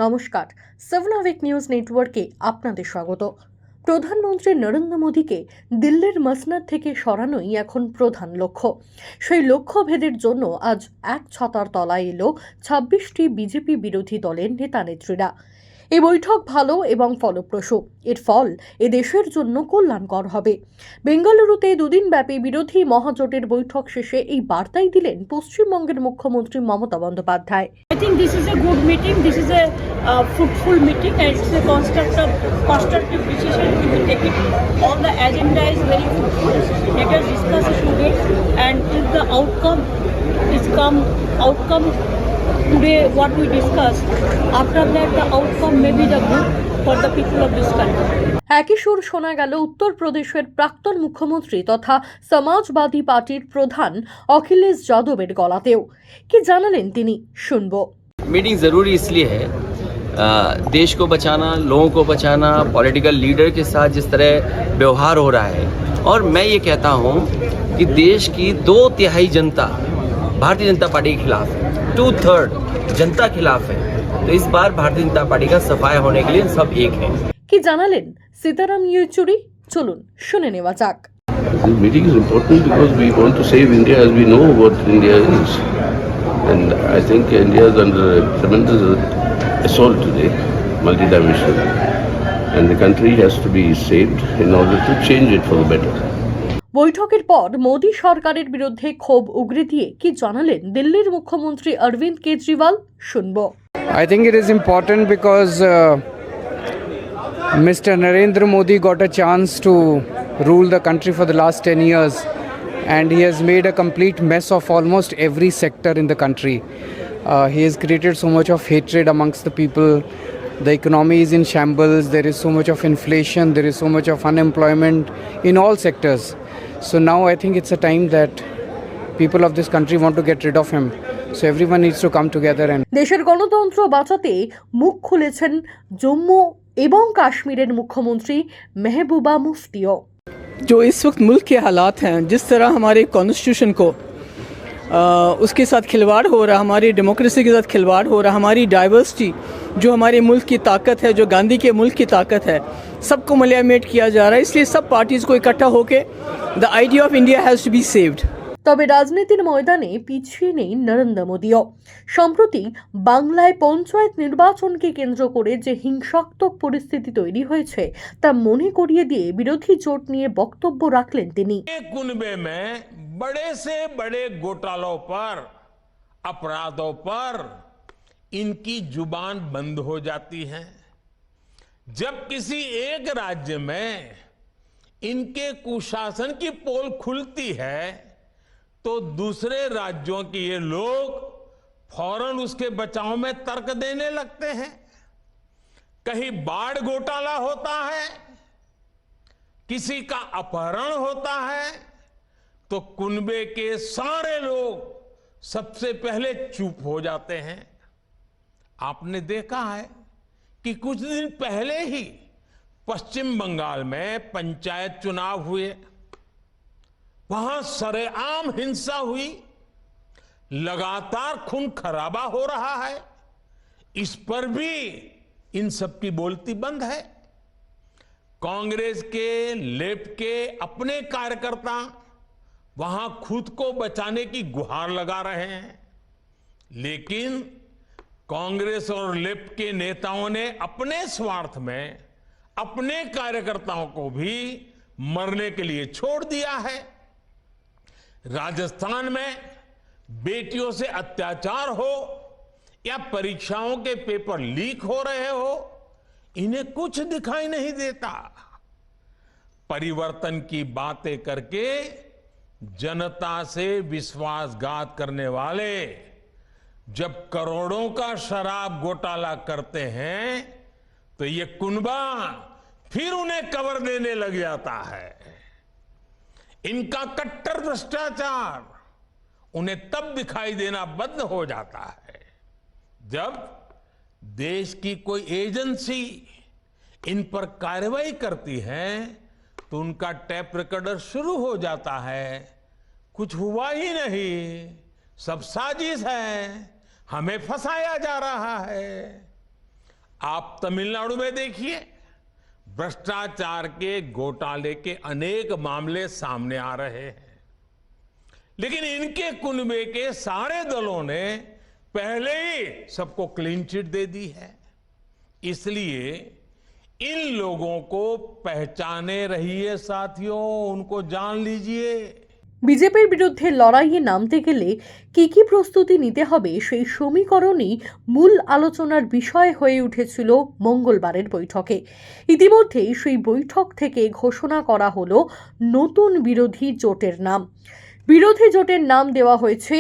নমস্কার, 7 hour news নেটওয়ার্কে আপনাদের স্বাগত। প্রধানমন্ত্রী নরেন্দ্র মোদীকে দিল্লির মসনদ থেকে সরানোই এখন প্রধান লক্ষ্য। সেই লক্ষ্য ভেদের জন্য আজ এক ছাতার তলায় এলো 26টি বিজেপি বিরোধী দলের নেতা নেত্রীরা। এই বৈঠক ভালো এবং ফলপ্রসূ। এর ফল এ দেশের জন্য কল্যাণকর হবে। বেঙ্গালুরুতে দুদিন ব্যাপী বিরোধী মহাজোটের বৈঠক শেষে এই বার্তাই দিলেন পশ্চিমবঙ্গের মুখ্যমন্ত্রী Mamata Bandyopadhyay. I think this is a good meeting. This is a fruitful meeting, and it's a constructive decision. We will take it. All the agenda is very fruitful. Let us discuss it today, and if the outcome today, what we discuss, after that the outcome may be the good for the people of this country. একই সুর শোনা গেল উত্তরপ্রদেশের প্রাক্তন মুখ্যমন্ত্রী তথা সমাজবাদী পার্টির প্রধান অখিলেশ যাদবের গলাতেও। কি জানালেন তিনি, শুনবো। मीटिंग ज़रूरी इसलिए है, देश को बचाना, लोगों को बचाना, पॉलिटिकल लीडर के साथ जिस तरह व्यवहार हो रहा है, और मैं ये कहता हूँ कि देश की 2/3 जनता भारतीय जनता पार्टी के खिलाफ है, 2/3 जनता खिलाफ है। तो इस बार भारतीय जनता पार्टी का सफाया होने के लिए सब एक है। কি জানালেন সীতারাম ইয়েচুরি, চলুন শুনে নেওয়া যাক। This meeting is important because we want to save India as we know what India is. And I think India is under a tremendous assault today, multidimensional. And the country has to be saved in order to change it for the better. বৈঠকের পর মোদী সরকারের বিরুদ্ধে ক্ষোভ উগরে দিয়ে কি জানালেন দিল্লির মুখ্যমন্ত্রী অরবিন্দ কেজরিওয়াল, শুনবো। I think it is important because Mr. Narendra Modi got a chance to rule the country for the last 10 years, and he has made a complete mess of almost every sector in the country. He has created so much of hatred amongst the people. The economy is in shambles. There is so much of inflation. There is so much of unemployment in all sectors. So now I think it's a time that people of this country want to get rid of him. So everyone needs to come together and দেশের গণতন্ত্র বাঁচাতে মুখ খুলেছেন জম্মু এবং কাশ্মীরের মুখ্যমন্ত্রী মেহবুবা মুফতিও। जो इस वक्त मुल्क के हालात हैं, जिस तरह हमारे कॉन्स्टिट्यूशन को उसके साथ खिलवाड़ हो रहा, हमारी डेमोक्रेसी के साथ खिलवाड़ हो रहा, हमारी डाइवर्सिटी जो हमारे मुल्क की ताकत है, जो गांधी के मुल्क की ताकत है, सबको मलियामेट किया जा रहा है। इसलिए सब पार्टीज़ को इकट्ठा होकर the idea of India has to be saved. তবে রাজনীতির ময়দানে পিছিয়ে নেই নরেন্দ্র মোদীও। সম্প্রতি বাংলায় পঞ্চায়েত নির্বাচনকে কেন্দ্র করে যে হিংসাত্মক পরিস্থিতি তৈরি হয়েছে তা মনে করিয়ে দিয়ে বিরোধী জোট নিয়ে বক্তব্য রাখলেন তিনি। कुनबे में बड़े से बड़े घोटालों पर, अपराधों पर इनकी जुबान बंद हो जाती है। जब किसी एक राज्य में इनके कुशासन की पोल खुलती है तो दूसरे राज्यों के ये लोग फौरन उसके बचाव में तर्क देने लगते हैं। कहीं बाढ़ घोटाला होता है, किसी का अपहरण होता है, तो कुनबे के सारे लोग सबसे पहले चुप हो जाते हैं। आपने देखा है कि कुछ दिन पहले ही पश्चिम बंगाल में पंचायत चुनाव हुए, वहां सरेआम हिंसा हुई, लगातार खून खराबा हो रहा है। इस पर भी इन सब की बोलती बंद है। कांग्रेस के, लेफ्ट के अपने कार्यकर्ता वहां खुद को बचाने की गुहार लगा रहे हैं, लेकिन कांग्रेस और लेफ्ट के नेताओं ने अपने स्वार्थ में अपने कार्यकर्ताओं को भी मरने के लिए छोड़ दिया है। राजस्थान में बेटियों से अत्याचार हो या परीक्षाओं के पेपर लीक हो रहे हो, इन्हें कुछ दिखाई नहीं देता। परिवर्तन की बातें करके जनता से विश्वासघात करने वाले जब करोड़ों का शराब घोटाला करते हैं तो ये कुनबा फिर उन्हें कवर देने लग जाता है। इनका कट्टर भ्रष्टाचार उन्हें तब दिखाई देना बंद हो जाता है जब देश की कोई एजेंसी इन पर कार्रवाई करती है तो उनका टैप रिकॉर्डर शुरू हो जाता है, कुछ हुआ ही नहीं, सब साजिश है, हमें फंसाया जा रहा है। आप तमिलनाडु में देखिए, भ्रष्टाचार के घोटाले के अनेक मामले सामने आ रहे हैं, लेकिन इनके कुनबे के सारे दलों ने पहले ही सबको क्लीन चिट दे दी है। इसलिए इन लोगों को पहचाने रहिए साथियों, उनको जान लीजिए। বিজেপির বিরুদ্ধে লড়াইয়ে নামতে গেলে কি কি প্রস্তুতি নিতে হবে সেই সমীকরণই মূল আলোচনার বিষয় হয়ে উঠেছিল মঙ্গলবারের বৈঠকে। ইতিমধ্যেই সেই বৈঠক থেকে ঘোষণা করা হলো নতুন বিরোধী জোটের নাম। বিরোধী জোটের নাম দেওয়া হয়েছে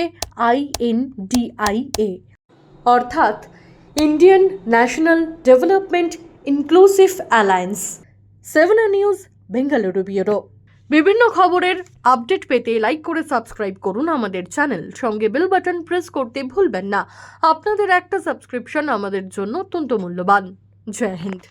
INDIA, অর্থাৎ Indian national development inclusive alliance. 7 news Bengaluru bureau. বিভিন্ন খবরের আপডেট পেতে লাইক করে সাবস্ক্রাইব করুন আমাদের চ্যানেল, সঙ্গে বেল বাটন প্রেস করতে ভুলবেন না। আপনাদের একটা সাবস্ক্রিপশন আমাদের জন্য অত্যন্ত মূল্যবান। জয় হিন্দ।